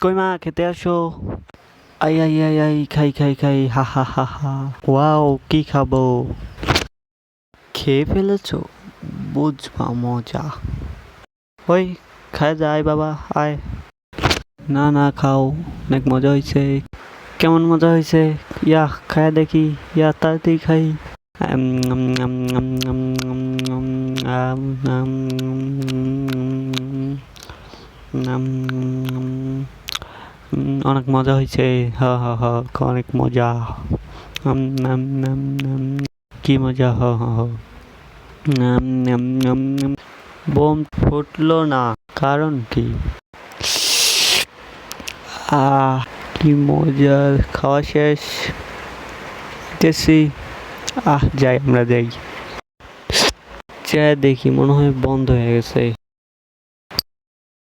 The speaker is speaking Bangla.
কই মা খেতে আসো। আই আই আই আই খাই খাই খাই হা হা হা হা। ওয়াও কি খাবো? খেয়ে ফেলেছো? বুঝবা মজা। ওই খায় যায় বাবা আয়। না না খাও, অনেক মজা হয়েছে। কেমন মজা হয়েছে? ইয়া খায় দেখি, ইয়া তাড়াতাড়ি খাই। আম, আম, আম, আম, আম, আম, আম, আম, আম, আম, অনেক মজা হয়েছে। হা হা হা অনেক মজা। আম, আম, আম, আম, কি মজা হ হ হ। আম, আম, আম, আম। বোম ফুটলো না, কারণ কি? কি মজা। খাওয়া শেষ, দেখছি। যাই আমরা যাই। দেখি মনে হয় বন্ধ হয়ে গেছে।